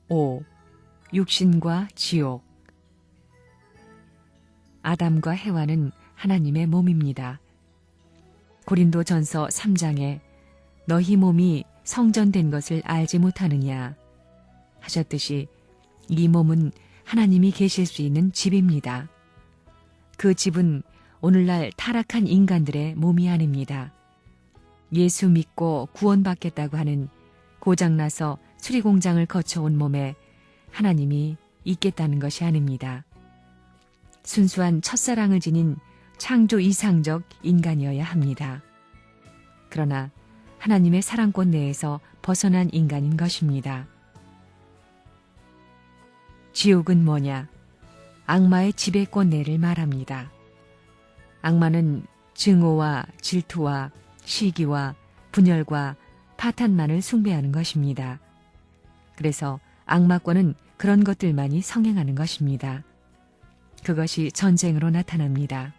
5. 육신과 지옥. 아담과 해와는 하나님의 몸입니다. 고린도전서 3장에 너희 몸이 성전된 것을 알지 못하느냐 하셨듯이 이 몸은 하나님이 계실 수 있는 집입니다. 그 집은 오늘날 타락한 인간들의 몸이 아닙니다. 예수 믿고 구원받겠다고 하는 고장나서 수리공장을 거쳐온 몸에 하나님이 있겠다는 것이 아닙니다. 순수한 첫사랑을 지닌 창조 이상적 인간이어야 합니다. 그러나 하나님의 사랑권 내에서 벗어난 인간인 것입니다. 지옥은 뭐냐? 악마의 지배권 내를 말합니다. 악마는 증오와 질투와 시기와 분열과 파탄만을 숭배하는 것입니다. 그래서 악마권은 그런 것들만이 성행하는 것입니다. 그것이 전쟁으로 나타납니다.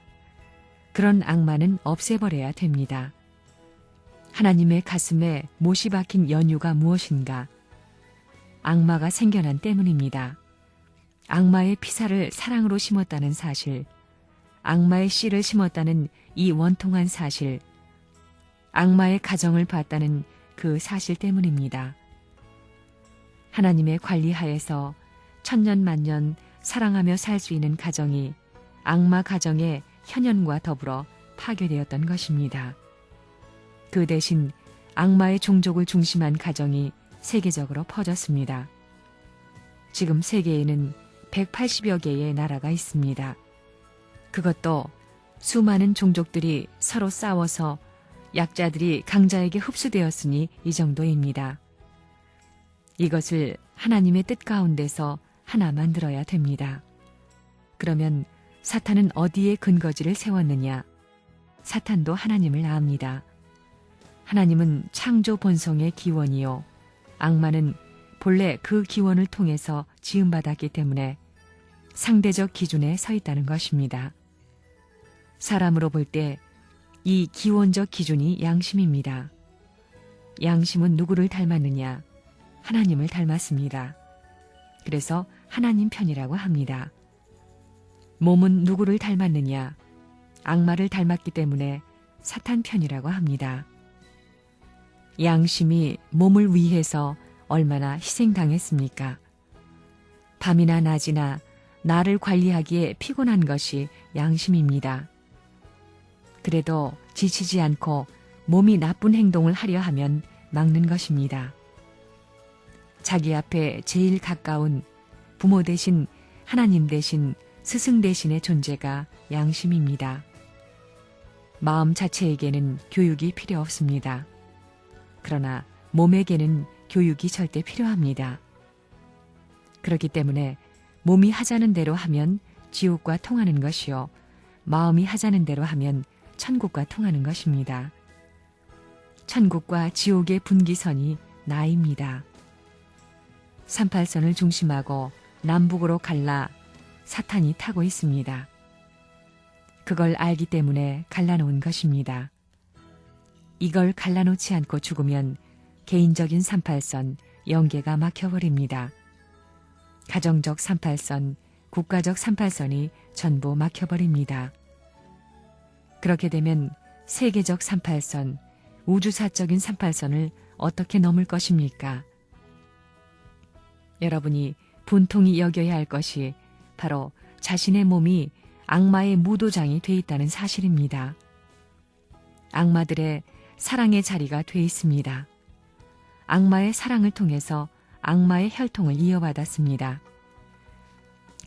그런 악마는 없애버려야 됩니다. 하나님의 가슴에 못이 박힌 연유가 무엇인가? 악마가 생겨난 때문입니다. 악마의 피살을 사랑으로 심었다는 사실, 악마의 씨를 심었다는 이 원통한 사실, 악마의 가정을 봤다는 그 사실 때문입니다. 하나님의 관리하에서 천년만년 사랑하며 살 수 있는 가정이 악마 가정의 현현과 더불어 파괴되었던 것입니다. 그 대신 악마의 종족을 중심한 가정이 세계적으로 퍼졌습니다. 지금 세계에는 180여 개의 나라가 있습니다. 그것도 수많은 종족들이 서로 싸워서 약자들이 강자에게 흡수되었으니 이 정도입니다. 이것을 하나님의 뜻 가운데서 하나 만들어야 됩니다. 그러면 사탄은 어디에 근거지를 세웠느냐? 사탄도 하나님을 압니다. 하나님은 창조 본성의 기원이요. 악마는 본래 그 기원을 통해서 지음받았기 때문에 상대적 기준에 서 있다는 것입니다. 사람으로 볼 때 이 기원적 기준이 양심입니다. 양심은 누구를 닮았느냐? 하나님을 닮았습니다. 그래서 하나님 편이라고 합니다. 몸은 누구를 닮았느냐? 악마를 닮았기 때문에 사탄 편이라고 합니다. 양심이 몸을 위해서 얼마나 희생당했습니까? 밤이나 낮이나 나를 관리하기에 피곤한 것이 양심입니다. 그래도 지치지 않고 몸이 나쁜 행동을 하려 하면 막는 것입니다. 자기 앞에 제일 가까운 부모 대신 하나님 대신 스승 대신의 존재가 양심입니다. 마음 자체에게는 교육이 필요 없습니다. 그러나 몸에게는 교육이 절대 필요합니다. 그렇기 때문에 몸이 하자는 대로 하면 지옥과 통하는 것이요, 마음이 하자는 대로 하면 천국과 통하는 것입니다. 천국과 지옥의 분기선이 나입니다. 38선을 중심하고 남북으로 갈라 사탄이 타고 있습니다. 그걸 알기 때문에 갈라놓은 것입니다. 이걸 갈라놓지 않고 죽으면 개인적인 38선, 영계가 막혀버립니다. 가정적 38선, 국가적 38선이 전부 막혀버립니다. 그렇게 되면 세계적 38선, 우주사적인 38선을 어떻게 넘을 것입니까? 여러분이 분통히 여겨야 할 것이 바로 자신의 몸이 악마의 무도장이 돼 있다는 사실입니다. 악마들의 사랑의 자리가 돼 있습니다. 악마의 사랑을 통해서 악마의 혈통을 이어받았습니다.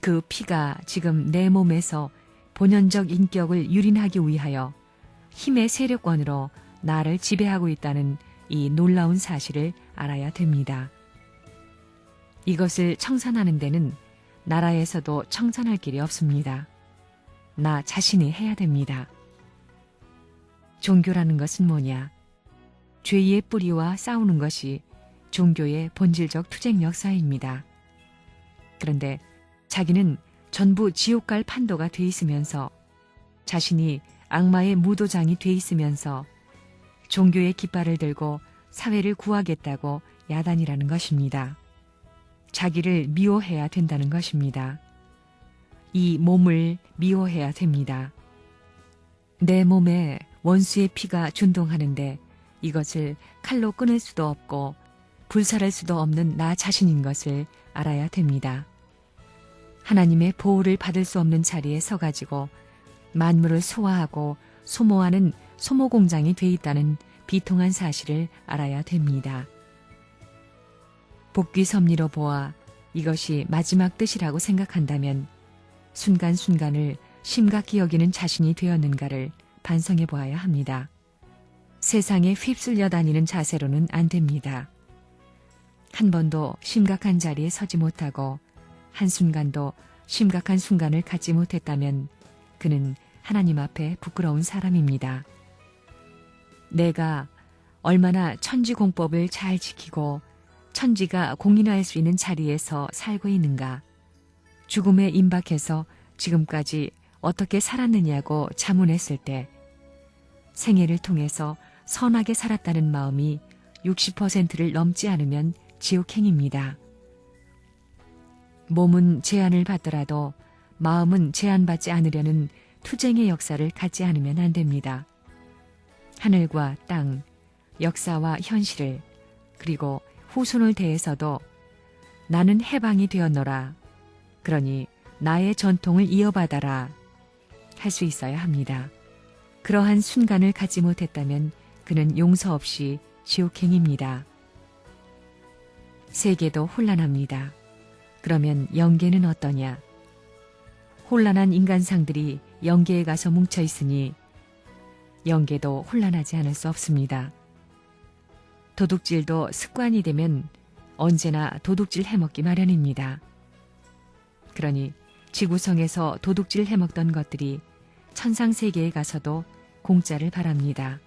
그 피가 지금 내 몸에서 본연적 인격을 유린하기 위하여 힘의 세력권으로 나를 지배하고 있다는 이 놀라운 사실을 알아야 됩니다. 이것을 청산하는 데는 나라에서도 청산할 길이 없습니다. 나 자신이 해야 됩니다. 종교라는 것은 뭐냐? 죄의 뿌리와 싸우는 것이 종교의 본질적 투쟁 역사입니다. 그런데 자기는 전부 지옥 갈 판도가 돼 있으면서, 자신이 악마의 무도장이 돼 있으면서 종교의 깃발을 들고 사회를 구하겠다고 야단이라는 것입니다. 자기를 미워해야 된다는 것입니다. 이 몸을 미워해야 됩니다. 내 몸에 원수의 피가 준동하는데 이것을 칼로 끊을 수도 없고 불살할 수도 없는 나 자신인 것을 알아야 됩니다. 하나님의 보호를 받을 수 없는 자리에 서가지고 만물을 소화하고 소모하는 소모공장이 돼 있다는 비통한 사실을 알아야 됩니다. 복귀 섭리로 보아 이것이 마지막 뜻이라고 생각한다면 순간순간을 심각히 여기는 자신이 되었는가를 반성해 보아야 합니다. 세상에 휩쓸려 다니는 자세로는 안 됩니다. 한 번도 심각한 자리에 서지 못하고 한순간도 심각한 순간을 갖지 못했다면 그는 하나님 앞에 부끄러운 사람입니다. 내가 얼마나 천지공법을 잘 지키고 천지가 공인할 수 있는 자리에서 살고 있는가, 죽음에 임박해서 지금까지 어떻게 살았느냐고 자문했을 때 생애를 통해서 선하게 살았다는 마음이 60%를 넘지 않으면 지옥행입니다. 몸은 제한을 받더라도 마음은 제한받지 않으려는 투쟁의 역사를 갖지 않으면 안 됩니다. 하늘과 땅, 역사와 현실을, 그리고 후손을 대해서도 나는 해방이 되었노라, 그러니 나의 전통을 이어받아라 할 수 있어야 합니다. 그러한 순간을 갖지 못했다면 그는 용서 없이 지옥행입니다. 세계도 혼란합니다. 그러면 영계는 어떠냐? 혼란한 인간상들이 영계에 가서 뭉쳐 있으니 영계도 혼란하지 않을 수 없습니다. 도둑질도 습관이 되면 언제나 도둑질 해먹기 마련입니다. 그러니 지구성에서 도둑질 해먹던 것들이 천상세계에 가서도 공짜를 바랍니다.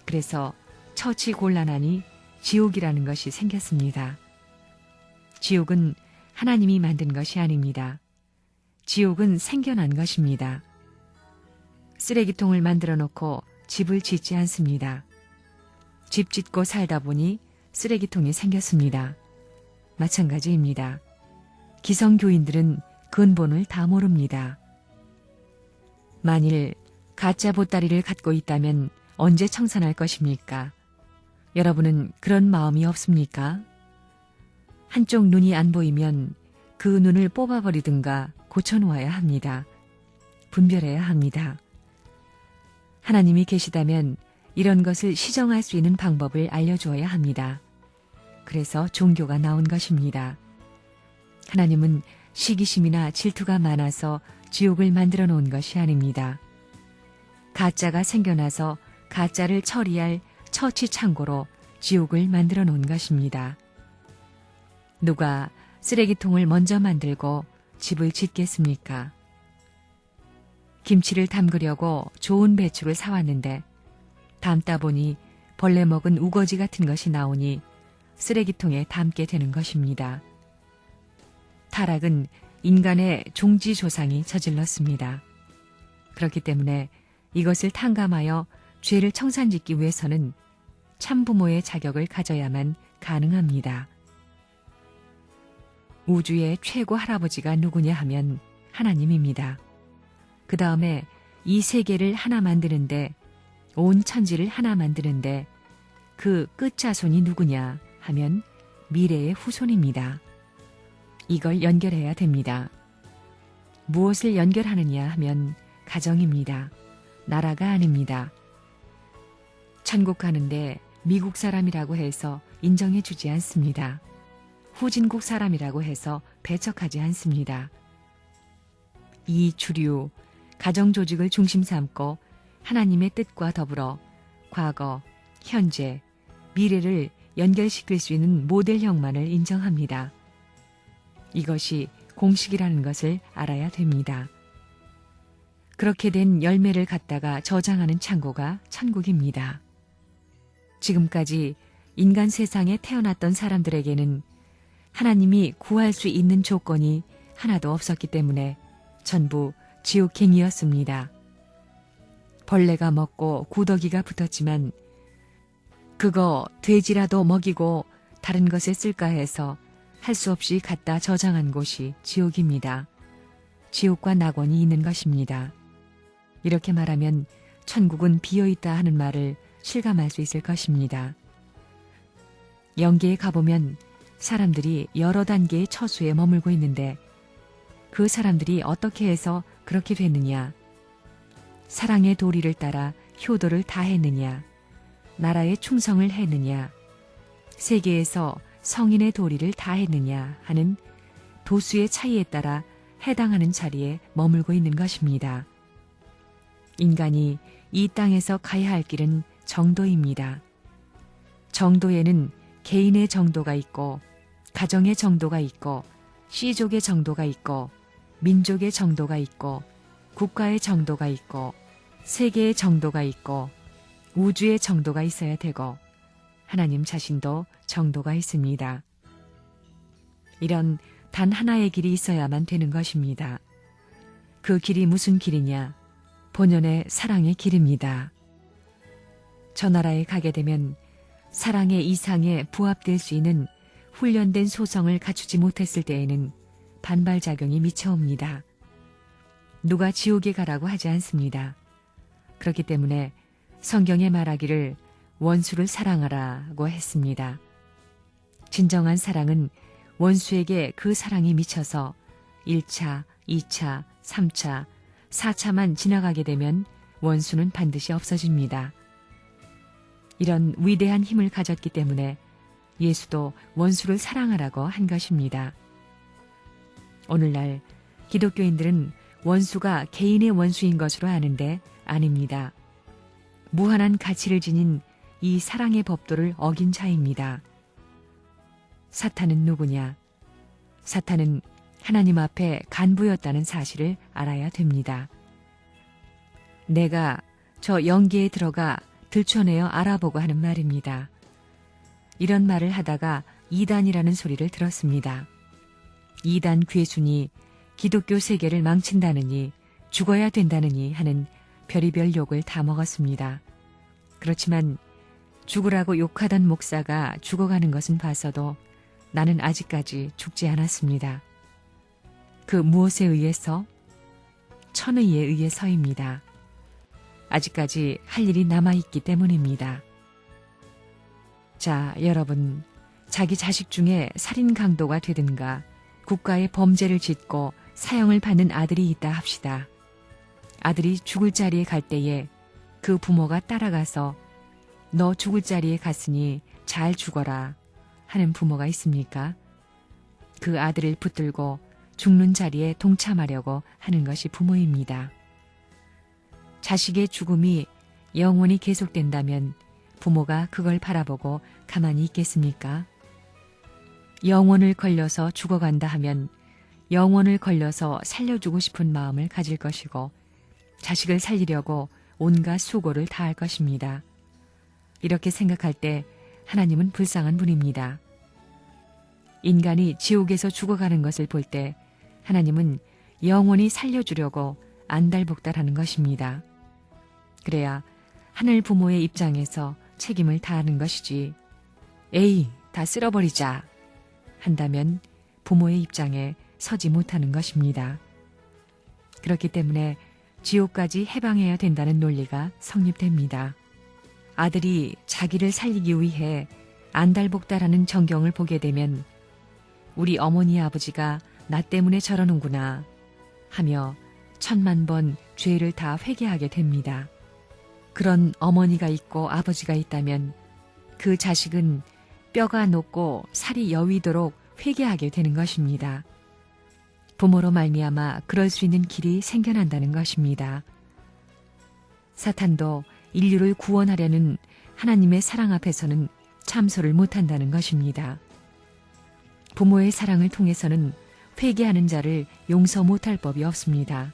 그래서 처치 곤란하니 지옥이라는 것이 생겼습니다. 지옥은 하나님이 만든 것이 아닙니다. 지옥은 생겨난 것입니다. 쓰레기통을 만들어 놓고 집을 짓지 않습니다. 집 짓고 살다 보니 쓰레기통이 생겼습니다. 마찬가지입니다. 기성교인들은 근본을 다 모릅니다. 만일 가짜 보따리를 갖고 있다면 언제 청산할 것입니까? 여러분은 그런 마음이 없습니까? 한쪽 눈이 안 보이면 그 눈을 뽑아버리든가 고쳐놓아야 합니다. 분별해야 합니다. 하나님이 계시다면 이런 것을 시정할 수 있는 방법을 알려주어야 합니다. 그래서 종교가 나온 것입니다. 하나님은 시기심이나 질투가 많아서 지옥을 만들어 놓은 것이 아닙니다. 가짜가 생겨나서 가짜를 처리할 처치 창고로 지옥을 만들어 놓은 것입니다. 누가 쓰레기통을 먼저 만들고 집을 짓겠습니까? 김치를 담그려고 좋은 배추를 사왔는데 담다 보니 벌레 먹은 우거지 같은 것이 나오니 쓰레기통에 담게 되는 것입니다. 타락은 인간의 종지조상이 저질렀습니다. 그렇기 때문에 이것을 탕감하여 죄를 청산짓기 위해서는 참부모의 자격을 가져야만 가능합니다. 우주의 최고 할아버지가 누구냐 하면 하나님입니다. 그 다음에 이 세계를 하나 만드는데, 온 천지를 하나 만드는데 그 끝자손이 누구냐 하면 미래의 후손입니다. 이걸 연결해야 됩니다. 무엇을 연결하느냐 하면 가정입니다. 나라가 아닙니다. 천국 가는데 미국 사람이라고 해서 인정해 주지 않습니다. 후진국 사람이라고 해서 배척하지 않습니다. 이 주류, 가정조직을 중심 삼고 하나님의 뜻과 더불어 과거, 현재, 미래를 연결시킬 수 있는 모델형만을 인정합니다. 이것이 공식이라는 것을 알아야 됩니다. 그렇게 된 열매를 갖다가 저장하는 창고가 천국입니다. 지금까지 인간 세상에 태어났던 사람들에게는 하나님이 구할 수 있는 조건이 하나도 없었기 때문에 전부 지옥행이었습니다. 벌레가 먹고 구더기가 붙었지만 그거 돼지라도 먹이고 다른 것에 쓸까 해서 할 수 없이 갖다 저장한 곳이 지옥입니다. 지옥과 낙원이 있는 것입니다. 이렇게 말하면 천국은 비어있다 하는 말을 실감할 수 있을 것입니다. 영계에 가보면 사람들이 여러 단계의 처수에 머물고 있는데 그 사람들이 어떻게 해서 그렇게 됐느냐? 사랑의 도리를 따라 효도를 다했느냐? 나라에 충성을 했느냐? 세계에서 성인의 도리를 다했느냐 하는 도수의 차이에 따라 해당하는 자리에 머물고 있는 것입니다. 인간이 이 땅에서 가야 할 길은 정도입니다. 정도에는 개인의 정도가 있고 가정의 정도가 있고 씨족의 정도가 있고 민족의 정도가 있고 국가의 정도가 있고 세계의 정도가 있고 우주의 정도가 있어야 되고 하나님 자신도 정도가 있습니다. 이런 단 하나의 길이 있어야만 되는 것입니다. 그 길이 무슨 길이냐? 본연의 사랑의 길입니다. 저 나라에 가게 되면 사랑의 이상에 부합될 수 있는 훈련된 소성을 갖추지 못했을 때에는 반발작용이 미쳐옵니다. 누가 지옥에 가라고 하지 않습니다. 그렇기 때문에 성경에 말하기를 원수를 사랑하라고 했습니다. 진정한 사랑은 원수에게 그 사랑이 미쳐서 1차, 2차, 3차, 4차만 지나가게 되면 원수는 반드시 없어집니다. 이런 위대한 힘을 가졌기 때문에 예수도 원수를 사랑하라고 한 것입니다. 오늘날 기독교인들은 원수가 개인의 원수인 것으로 아는데 아닙니다. 무한한 가치를 지닌 이 사랑의 법도를 어긴 자입니다. 사탄은 누구냐? 사탄은 하나님 앞에 간부였다는 사실을 알아야 됩니다. 내가 저 영계에 들어가 들춰내어 알아보고 하는 말입니다. 이런 말을 하다가 이단이라는 소리를 들었습니다. 이단 괴순이 기독교 세계를 망친다느니 죽어야 된다느니 하는 별의별 욕을 다 먹었습니다. 그렇지만 죽으라고 욕하던 목사가 죽어가는 것은 봤어도 나는 아직까지 죽지 않았습니다. 그 무엇에 의해서? 천의에 의해서입니다. 아직까지 할 일이 남아있기 때문입니다. 자, 여러분, 자기 자식 중에 살인 강도가 되든가 국가의 범죄를 짓고 사형을 받는 아들이 있다 합시다. 아들이 죽을 자리에 갈 때에 그 부모가 따라가서 너 죽을 자리에 갔으니 잘 죽어라 하는 부모가 있습니까? 그 아들을 붙들고 죽는 자리에 동참하려고 하는 것이 부모입니다. 자식의 죽음이 영원히 계속된다면 부모가 그걸 바라보고 가만히 있겠습니까? 영혼을 걸려서 죽어간다 하면 영혼을 걸려서 살려주고 싶은 마음을 가질 것이고 자식을 살리려고 온갖 수고를 다할 것입니다. 이렇게 생각할 때 하나님은 불쌍한 분입니다. 인간이 지옥에서 죽어가는 것을 볼 때 하나님은 영원히 살려주려고 안달복달하는 것입니다. 그래야 하늘 부모의 입장에서 책임을 다하는 것이지 에이 다 쓸어버리자 한다면 부모의 입장에 서지 못하는 것입니다. 그렇기 때문에 지옥까지 해방해야 된다는 논리가 성립됩니다. 아들이 자기를 살리기 위해 안달복달하는 정경을 보게 되면 우리 어머니 아버지가 나 때문에 저러는구나 하며 1000만 번 죄를 다 회개하게 됩니다. 그런 어머니가 있고 아버지가 있다면 그 자식은 뼈가 녹고 살이 여위도록 회개하게 되는 것입니다. 부모로 말미암아 그럴 수 있는 길이 생겨난다는 것입니다. 사탄도 인류를 구원하려는 하나님의 사랑 앞에서는 참소를 못한다는 것입니다. 부모의 사랑을 통해서는 회개하는 자를 용서 못할 법이 없습니다.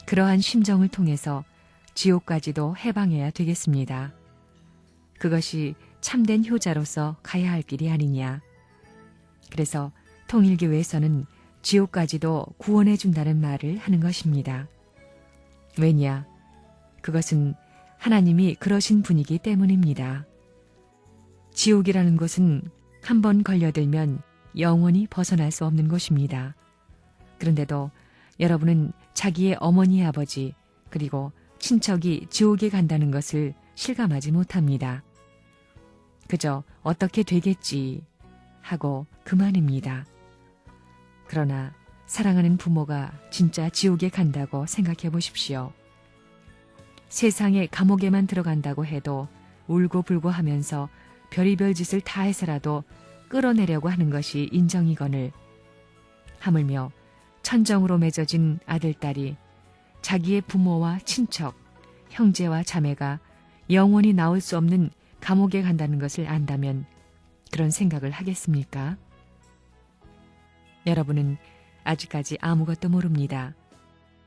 그러한 심정을 통해서 지옥까지도 해방해야 되겠습니다. 그것이 참된 효자로서 가야 할 길이 아니냐. 그래서 통일교회에서는 지옥까지도 구원해 준다는 말을 하는 것입니다. 왜냐? 그것은 하나님이 그러신 분이기 때문입니다. 지옥이라는 곳은 한번 걸려들면 영원히 벗어날 수 없는 곳입니다. 그런데도 여러분은 자기의 어머니, 아버지, 그리고 친척이 지옥에 간다는 것을 실감하지 못합니다. 그저 어떻게 되겠지 하고 그만입니다. 그러나 사랑하는 부모가 진짜 지옥에 간다고 생각해 보십시오. 세상의 감옥에만 들어간다고 해도 울고불고 하면서 별의별 짓을 다 해서라도 끌어내려고 하는 것이 인정이거늘 하물며 천정으로 맺어진 아들딸이 자기의 부모와 친척, 형제와 자매가 영원히 나올 수 없는 감옥에 간다는 것을 안다면 그런 생각을 하겠습니까? 여러분은 아직까지 아무것도 모릅니다.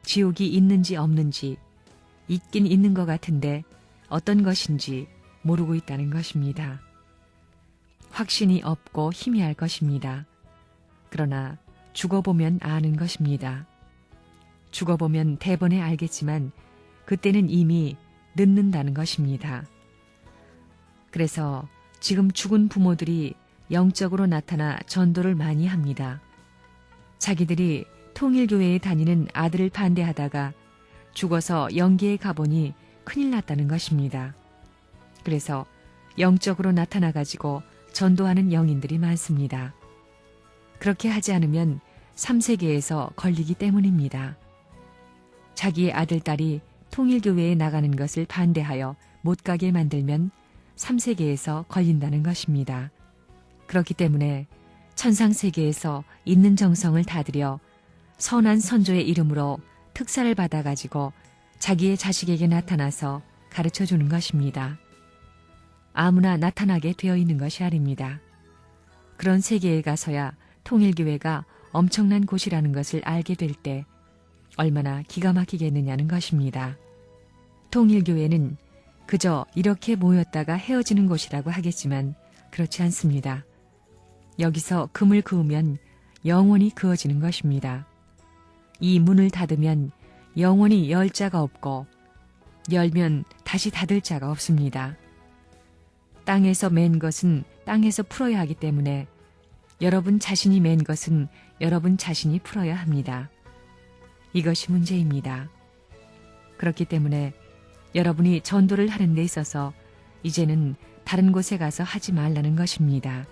지옥이 있는지 없는지, 있긴 있는 것 같은데 어떤 것인지 모르고 있다는 것입니다. 확신이 없고 희미할 것입니다. 그러나 죽어보면 아는 것입니다. 죽어보면 대번에 알겠지만 그때는 이미 늦는다는 것입니다. 그래서 지금 죽은 부모들이 영적으로 나타나 전도를 많이 합니다. 자기들이 통일교회에 다니는 아들을 반대하다가 죽어서 영계에 가보니 큰일 났다는 것입니다. 그래서 영적으로 나타나가지고 전도하는 영인들이 많습니다. 그렇게 하지 않으면 3세계에서 걸리기 때문입니다. 자기의 아들딸이 통일교회에 나가는 것을 반대하여 못 가게 만들면 3세계에서 걸린다는 것입니다. 그렇기 때문에 천상세계에서 있는 정성을 다들여 선한 선조의 이름으로 특사를 받아가지고 자기의 자식에게 나타나서 가르쳐주는 것입니다. 아무나 나타나게 되어 있는 것이 아닙니다. 그런 세계에 가서야 통일교회가 엄청난 곳이라는 것을 알게 될 때 얼마나 기가 막히겠느냐는 것입니다. 통일교회는 그저 이렇게 모였다가 헤어지는 곳이라고 하겠지만 그렇지 않습니다. 여기서 금을 그으면 영원히 그어지는 것입니다. 이 문을 닫으면 영원히 열 자가 없고 열면 다시 닫을 자가 없습니다. 땅에서 맨 것은 땅에서 풀어야 하기 때문에 여러분 자신이 맨 것은 여러분 자신이 풀어야 합니다. 이것이 문제입니다. 그렇기 때문에 여러분이 전도를 하는 데 있어서 이제는 다른 곳에 가서 하지 말라는 것입니다.